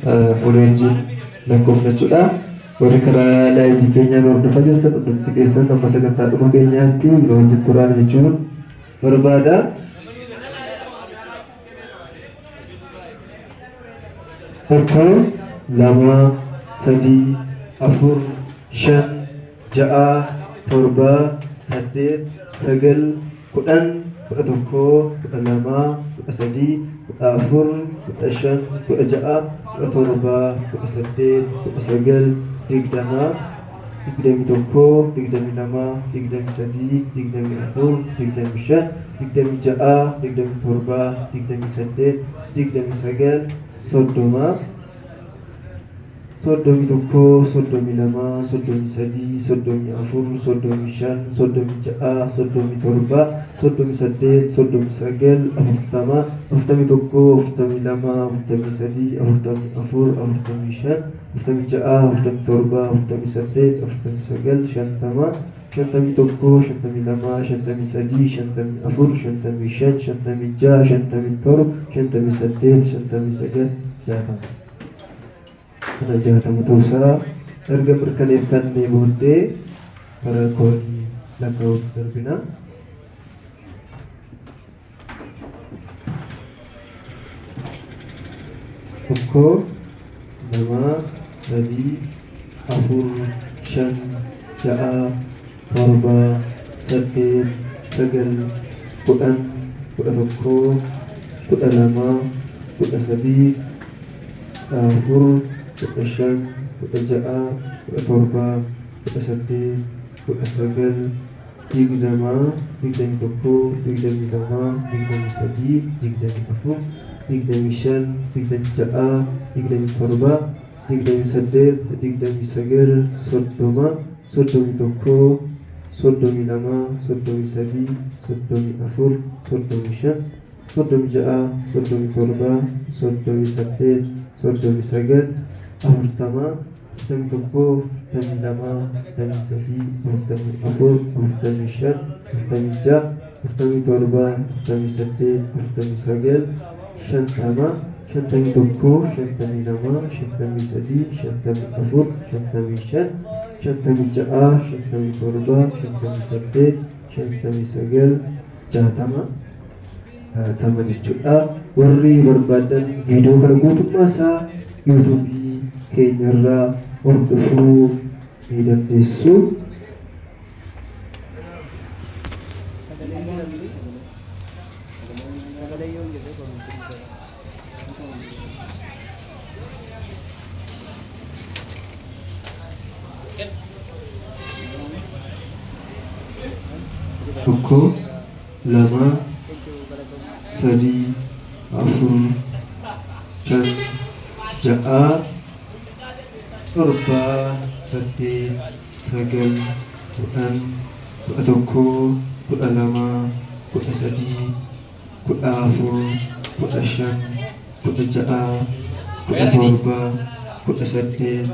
waliin lakkoofnachuudha. Warri karaa laayivii keenyaan hordofaa jirtan hundumti keessan amma sagantaa dhuma keenyaatti yeroo hojjetu turaan jechuun barbaada. Tokko, lama, sadii, afur, shan, ja'a, torba, saddeet, sagal, kudhan, kudha tokko, kudha lama, kudha sadii, kudha afur, kudha shan, kudha ja'a, kudha torba, kudha saddeet, kudha sagal, digdama, digdami tokko, digdami lama, digdami sadii, digdami afur, digdami shan, digdami ja'a, digdami torba, digdami saddeet, digdami sagal, soddoma, soddomi tokko, soddomi lama, soddomi sadii, soddomi afur, soddomi shan, soddomi ja'a, soddomi torba, soddomi saddeet, soddomi sagal, afurtama, afurtami tokko, afurtami lama, afurtami sadii, afurtami afur, afurtami shan, afurtami ja'a, afurtami torba, afurtami saddeet, afurtami sagal, shantama, shantami tokko, shantami lama, shantami sadii, shantami afur, shantami shan, shantami ja'a, shantami torba, shantami saddeet, shantami sagal, jaatama. Kana jaatama ta'uusaa erga mirkaneeffannee booddee bara koodii lakkaa'uutti darbina. Tokko, lama, sadii, afur, shan, ja'a, torba, saddeet, sagal, kudhan, kudha tokko, kudha lama, kudha sadii, afur, kudha shan, kudha ja'a, kudha torba, kudha saddeet, kudha sagal, digdama, digdami tokko, digdami lama, digdami sadii, digdami afur, digdami shan, digdami ja'a, digdami torba, digdami saddeet, digdami sagal, soddoma, soddomi tokko, soddomi lama, soddomi sadii, soddomi afur, soddomi shan, soddomi ja'a, soddomi torba, soddomi saddeet, soddomi sagal, afurtama, afurtami tokko, afurtami lama, afurtami sadii, afurtami afur, afurtami shan, afurtami ja'a, afurtami torba, afurtami saddeet, afurtami sagal, shantama, shantami tokko, shantami lama, shantami sadii, shantami afur, shantami shan, shantami ja'a, shantami torba, shantami saddeet, shantami sagal, jaatama. Jaatama jechuudha. Warri barbaadan viidiyoo kana guutummaa isaa yuutuubii keenyarraa hordofuu ni dandeessu. Tokko, lama, sadii, afur, shan, ja'a, torba, saddeet, sagal, kudhan, kudha tokko, kudha lama, kudha sadii, kudha afur, kudha shan, kudha ja'a, kudha torba, kudha saddeet,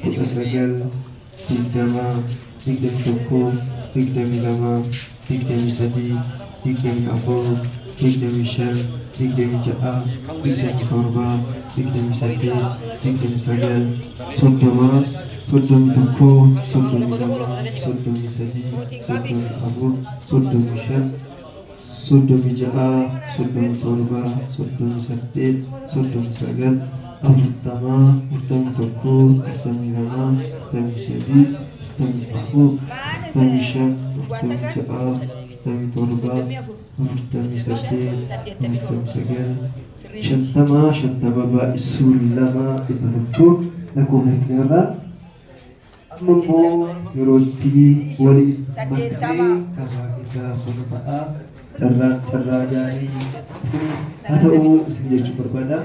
kudha sagal, digdama, digdami tokko, digdami lama, digdami sadii, digdami afur, digdami shan, digdami ja'a, digdami torba, digdami saddeet, digdami sagal, soddoma, soddomi tokko, soddomi lama, soddomi sadii, soddomi afur, soddomi shan, soddomi ja'a, soddomi torba, soddomi saddeet, soddomi sagal, afurtama, afurtami tokko, afurtami lama, afurtami sadii, afurtami afur, afurtami shan, afurtami ja'a, afurtami torba, afurtami saddeet, afurtami sagal, shantama, shantama baay'isuu lama dhibba tokko lakkoofsa keenyarraa. Amma immoo yeroo itti waliin makamee karaa isaa bona ta'a. Carraa gaarii isin haa ta'uu isin jechuu barbaada.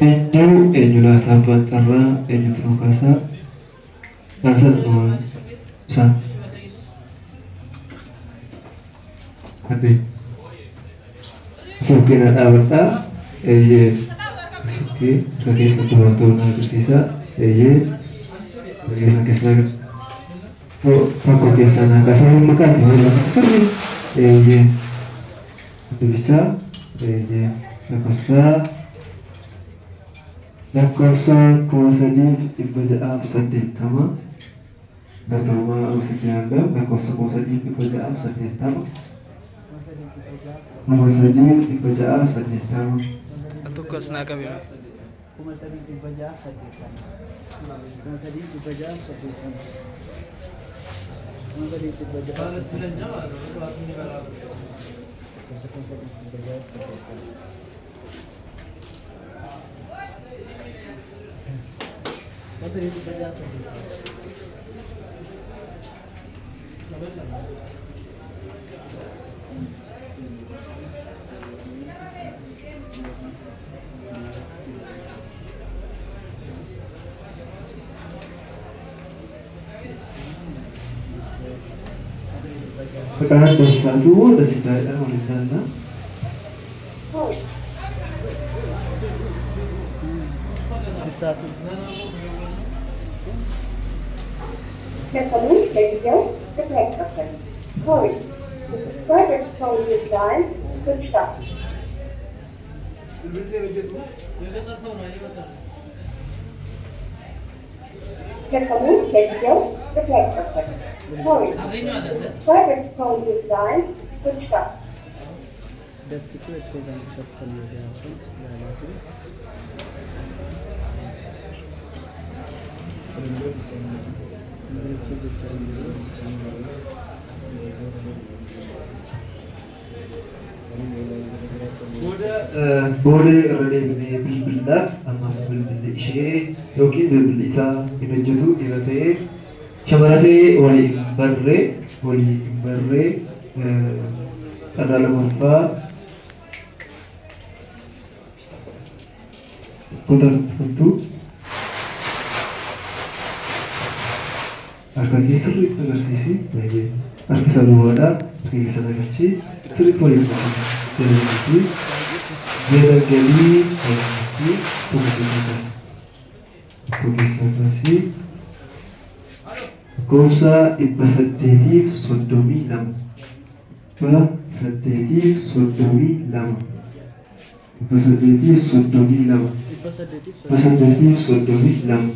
Eenyuudhaaf abbaan carraa eenyutu nu kaasaa kaasan isaa ati suuqina dhaabadhaa eeyyee suuqii rakeessa dubartoonni agarsiisaa eeyyee rakeessa keessa Aku biasa kasih makan sering bisa lakkoofsa kuma sadiif dhibba ja'aaf saddeettama barreeffama obsidiyaanidha. Lakkoofsa kuma sadiif dhibba ja'aaf saddeettama kuma sadiif dhibba ja'aaf saddeettama Tukkas naa qabe. kuma sadiif dhibba ja'aaf saddeettama kuma sadiif dhibba ja'aaf saddeettama kuma sadiif dhibba ja'aaf saddeettama sekarang dari satu ada sidang oleh dana Satu. Tersebut video terplekskan. Sorry, the subscriber told you guys to stop. Tersebut video terplekskan. Sorry, the subscriber told you guys to stop. Dasiku itu kan terpenuhi apa? Booda irra bilbilaaf amma bilbilli ishee yookiin bilbilli isaa hin hojjetu dhiira ta'ee shamara ta'ee walii hin barree carraa lammaffaa kutattu harkatti sirriitti agarsiisi harki isaa duwwaadha harki sana galchi sirriitti walii hin jala galii fi tokkotti gosa dhibba saddeetiif soddomii lama dhibba saddeetiif soddomii lama dhibba saddeetiif soddomii lama dhibba saddeetiif soddomii lama saddeetiif soddomii lama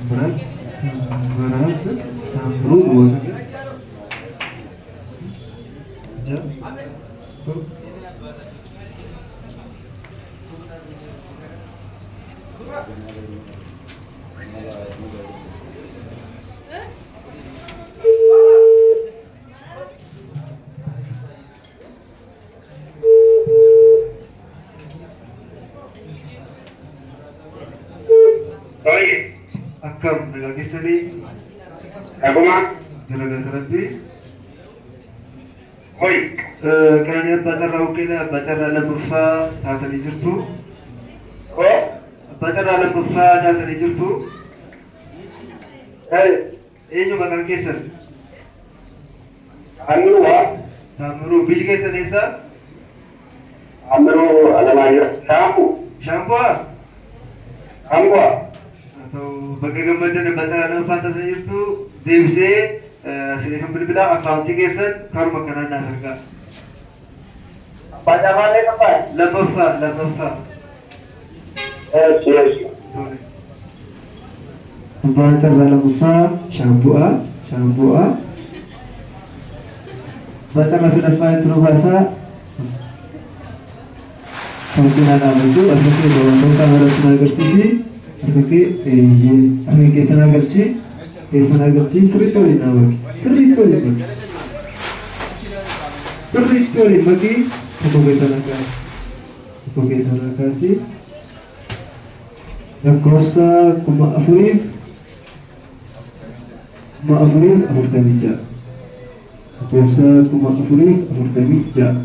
berat campur buat jam tuh Akam dengan kisah Aku mah, jalan terapi. hoi, Kayaknya bacara oke lah, bacara lembufa tak ada jirtu. kok, Bacara lembufa tak ada jirtu. Ini cuma kan kisah. anu wah, Tamuru biji kisah nesa. amru alamanya, Shampoo sampo, atau bagai gambaran bacara lembufa tak ada jirtu. Devse sini bilbilah akaunti kisah karu makanan naga. baca mana tempat? Lembufa. Yes. Bacara lembufa shampoo. Bacara sudah itu bahasa. Mungkin anak itu asli bahwa mereka harus mengerti seperti ini kisah nagerci sering kali nama sering kali Sirriitti waliin makii tokko keessa na kaasi lakkoofsa 4,446 lakkoofsa 4,446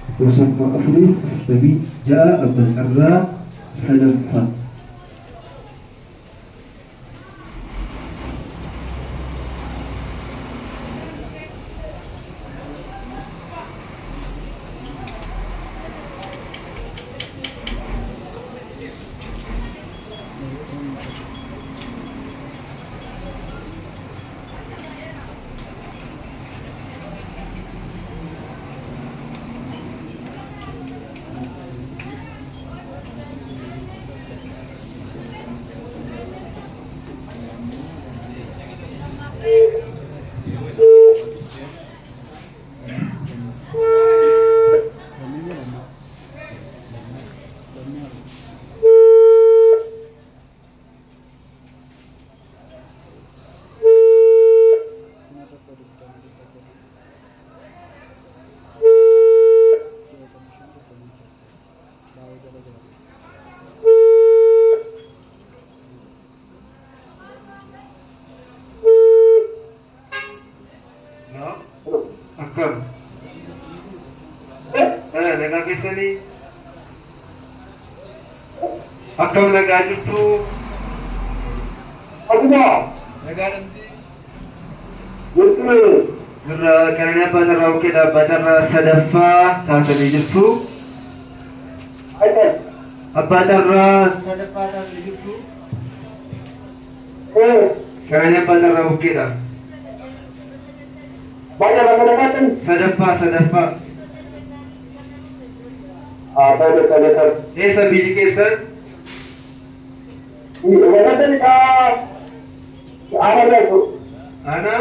lakkoofsa 4,446 abbaan carraa sadaffaa. Akkam nagaa jirtu? Nagaa namti? Irra kanani abbaa carraa bukkeedha. Abbaa carraa sadaffaa taatanii jirtu. Abbaa carraa sadaffaa taatanii jirtu. Kanani abbaa carraa bukkeedha. Sadaffaa. Eessa biyyi keessan? Ana?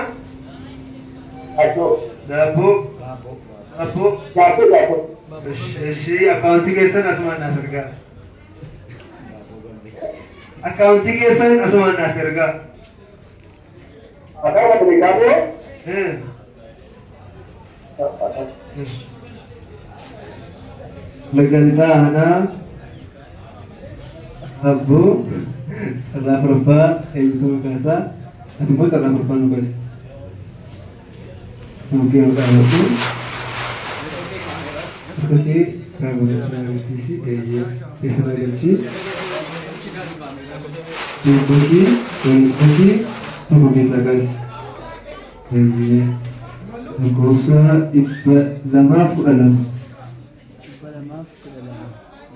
Daaboo? Ishii akkaawuntii keessan asumaan naaf ergaa. Akkaawuntii keessan asumaan naaf ergaa. Lagantaana Abboo sarraa furfaa eenyutu kaasaa ati immoo sarraa furfaa nu kaasa. Suuqee maqaa irratti uffate kaabinatti agarsiisi keessa nagalchii suuqii tokko keessaa kaasi. Lakkoofsa 212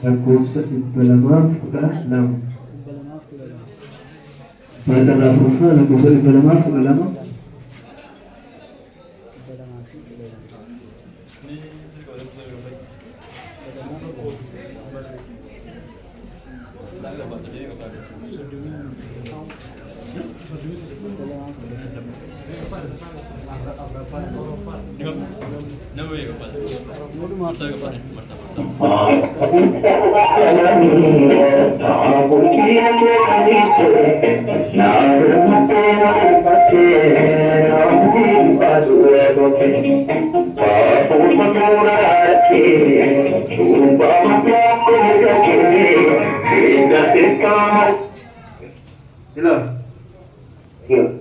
lakkoofsa 212 Bacarraa furfaa lakkoofsa 212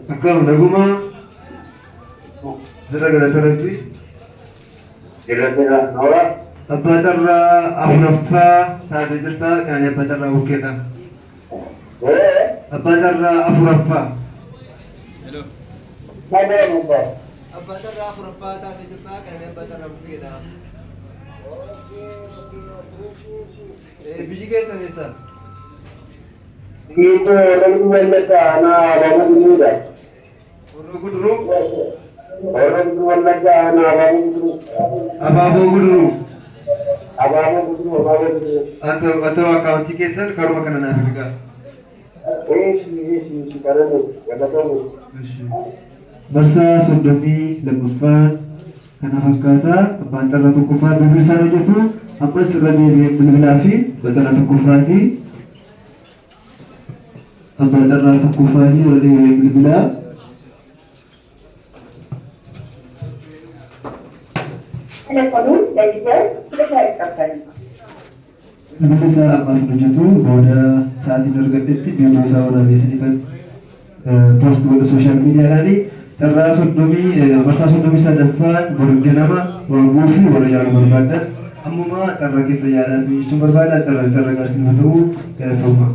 Akkam naguma jira galatarratti abbaa carraa afuraffaa taatee jirta. Kan abbaa carraa bukkeedha. Abbaa carraa afuraffaa. Abbaa carraa afuraffaa taatee jirta. Kan abbaa carraa bukkeedha. Biyyi keessan eessa? Abaaboo Guduruu. Atoo akkaawuntii keessan karuma kana naaf ergaa. Barsaa 32 kana fakkaataa abbaan carraa tokkoffaa bilbila isaan hojjetu ammas irra deebi'ee bilbilaa fi batala tokkoffaatii abbaan carraa tokkoffaatii irra deebi'ee bilbilaa Telefonuun ለጊዜው ብቻ አይቀበልም። Bilisa ammaaf hojjetu booda sa'aatiin argadhetti viidiyoo isaa waraabessinifan poost godha sooshaal miidiyaadhaani carraa marsaa 33ffaan boru ganama warguu fi warra yaaluu barbaadan ammuma carraa keessa yaalaa isin jechuun barbaada carraa gaarsiin ta'uu galatooma.